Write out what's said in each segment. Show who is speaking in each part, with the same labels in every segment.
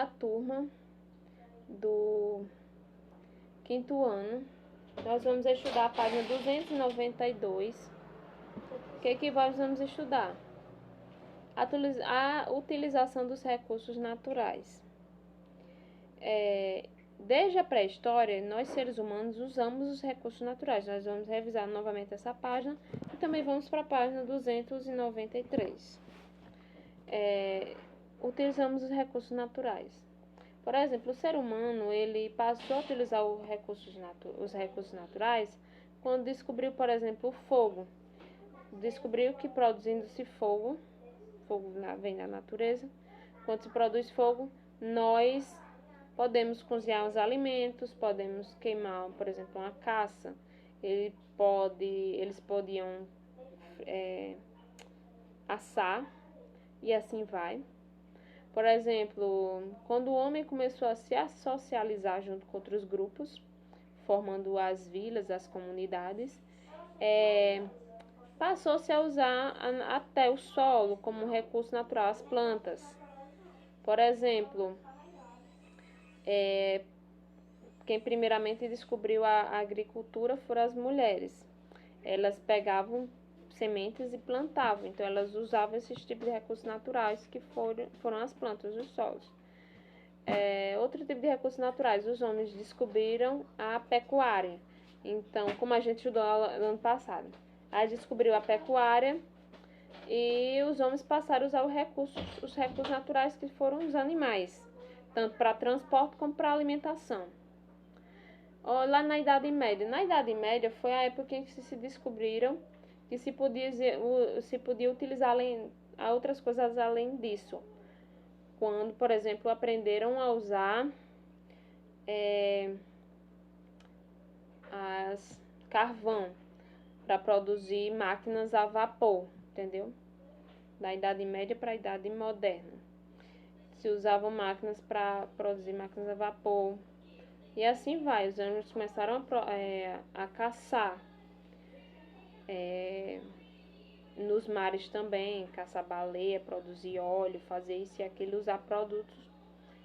Speaker 1: da turma do quinto ano. Nós vamos estudar a página 292. O que nós vamos estudar? A utilização dos recursos naturais. Desde a pré-história, nós seres humanos usamos os recursos naturais. Nós vamos revisar novamente essa página e também vamos para a página 293. Utilizamos os recursos naturais. Por exemplo, o ser humano ele passou a utilizar os recursos naturais quando descobriu, por exemplo, o fogo. Descobriu que produzindo-se fogo vem da natureza. Quando se produz fogo, nós podemos cozinhar os alimentos, podemos queimar, por exemplo, uma caça. Eles podiam assar e assim vai. Por exemplo, quando o homem começou a se socializar junto com outros grupos, formando as vilas, as comunidades, passou-se a usar até o solo como recurso natural, as plantas. Por exemplo, quem primeiramente descobriu a agricultura foram as mulheres. Elas pegavam sementes e plantavam, então elas usavam esses tipos de recursos naturais que foram as plantas, os solos. Outro tipo de recursos naturais, os homens descobriram a pecuária. Então, como a gente estudou no ano passado, aí descobriu a pecuária e os homens passaram a usar os recursos naturais que foram os animais, tanto para transporte como para alimentação. Lá na Idade Média. Na Idade Média foi a época em que se descobriram que se podia utilizar outras coisas além disso. Quando, por exemplo, aprenderam a usar carvão para produzir máquinas a vapor, entendeu? Da Idade Média para a Idade Moderna. Se usavam máquinas para produzir máquinas a vapor. E assim vai, os homens começaram a caçar. Nos mares também, caçar baleia, produzir óleo, fazer isso e aquilo, usar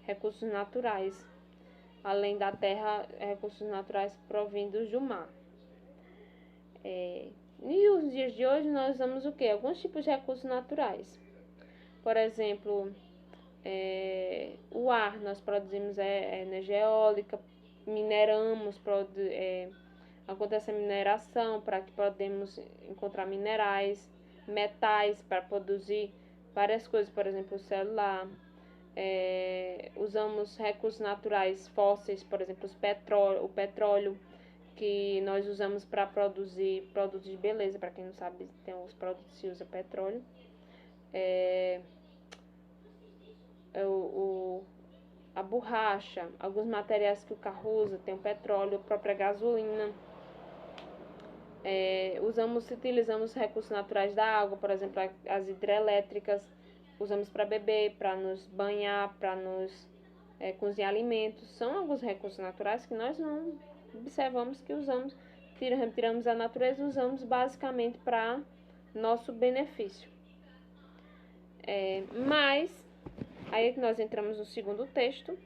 Speaker 1: recursos naturais. Além da terra, recursos naturais provindos do mar. E nos dias de hoje nós usamos o quê? Alguns tipos de recursos naturais. Por exemplo, o ar, nós produzimos energia eólica, mineramos, acontece a mineração para que podemos encontrar minerais, metais para produzir várias coisas, por exemplo, o celular. Usamos recursos naturais fósseis, por exemplo, o petróleo, que nós usamos para produzir produtos de beleza. Para quem não sabe, tem os produtos que se usa petróleo. A borracha, alguns materiais que o carro usa, tem o petróleo, a própria gasolina. Utilizamos recursos naturais da água, por exemplo, as hidrelétricas, usamos para beber, para nos banhar, para nos cozinhar alimentos. São alguns recursos naturais que nós não observamos que usamos, tiramos a natureza e usamos basicamente para nosso benefício. Mas aí é que nós entramos no segundo texto.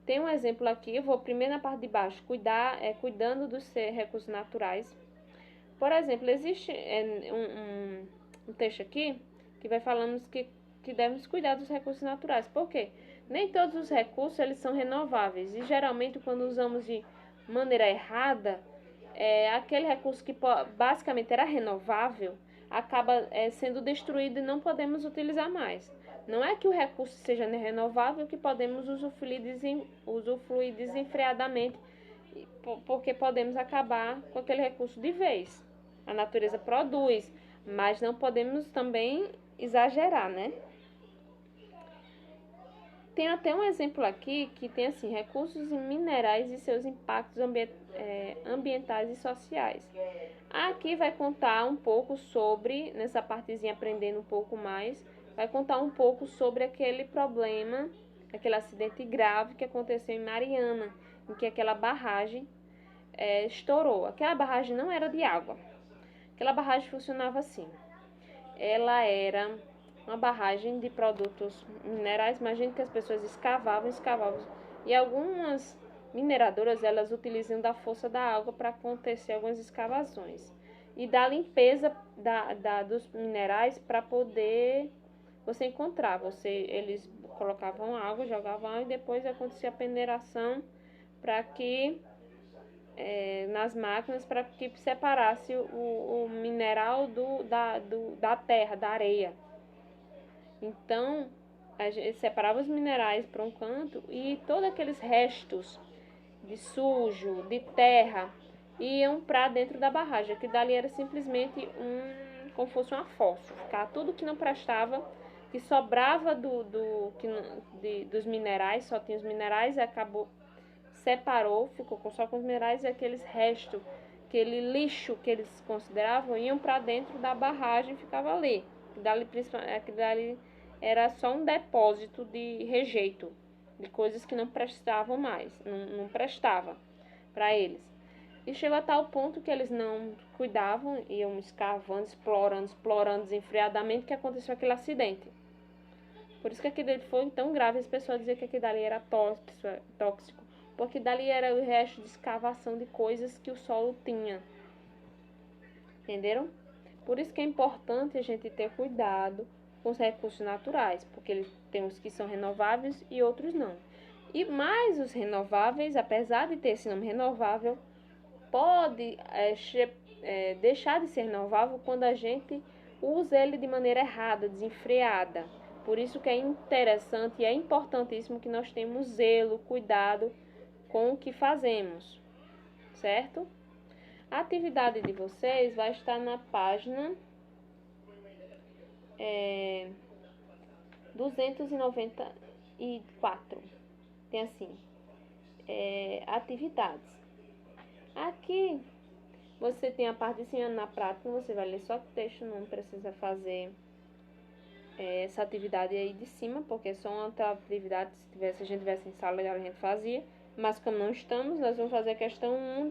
Speaker 1: Tem um exemplo aqui, eu vou primeiro na parte de baixo, cuidando dos recursos naturais. Por exemplo, existe um texto aqui que vai falando que devemos cuidar dos recursos naturais. Por quê? Nem todos os recursos eles são renováveis. E geralmente quando usamos de maneira errada, aquele recurso que basicamente era renovável, acaba sendo destruído e não podemos utilizar mais. Não é que o recurso seja renovável que podemos usufruir desenfreadamente, porque podemos acabar com aquele recurso de vez. A natureza produz, mas não podemos também exagerar, né? Tem até um exemplo aqui que tem assim, recursos minerais e seus impactos ambientais e sociais. Aqui vai contar um pouco sobre, nessa partezinha aprendendo um pouco mais, vai contar um pouco sobre aquele problema, aquele acidente grave que aconteceu em Mariana, em que aquela barragem estourou. Aquela barragem não era de água. Aquela barragem funcionava assim. Ela era uma barragem de produtos minerais. Imagine que as pessoas escavavam. E algumas mineradoras, elas utilizam da força da água para acontecer algumas escavações. E da limpeza dos minerais para poder você encontrar. Eles colocavam água, jogavam água e depois acontecia a peneiração para que nas máquinas para que separasse o mineral da terra, da areia. Então, a gente separava os minerais para um canto e todos aqueles restos de sujo, de terra, iam para dentro da barragem, que dali era simplesmente como fosse uma fossa. Tudo que não prestava, que sobrava dos minerais, só tinha os minerais, acabou, separou, ficou só com os minerais e aqueles restos, aquele lixo que eles consideravam, iam para dentro da barragem e ficava ali. Dali era só um depósito de rejeito, de coisas que não prestavam mais, não prestava para eles. E chegou a tal ponto que eles não cuidavam, iam escavando, explorando desenfreadamente, que aconteceu aquele acidente. Por isso que aquilo foi tão grave, as pessoas diziam que aquilo dali era tóxico, porque dali era o resto de escavação de coisas que o solo tinha. Entenderam? Por isso que é importante a gente ter cuidado com os recursos naturais, porque eles tem uns que são renováveis e outros não. E mais os renováveis, apesar de ter esse nome renovável, pode deixar de ser renovável quando a gente usa ele de maneira errada, desenfreada. Por isso que é interessante e é importantíssimo que nós tenhamos zelo, cuidado com o que fazemos, certo? A atividade de vocês vai estar na página 294. Tem assim, atividades. Aqui você tem a parte de ensinando na prática, você vai ler só o texto, não precisa fazer essa atividade aí de cima, porque é só uma atividade, se a gente tivesse em sala a gente fazia, mas como não estamos, nós vamos fazer a questão 1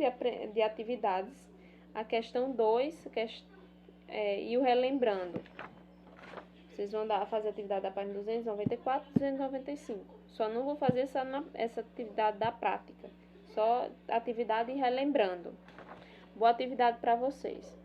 Speaker 1: de atividades, a questão 2 e o relembrando. Vocês vão fazer a atividade da página 294 e 295. Só não vou fazer essa atividade da prática, só atividade relembrando. Boa atividade para vocês.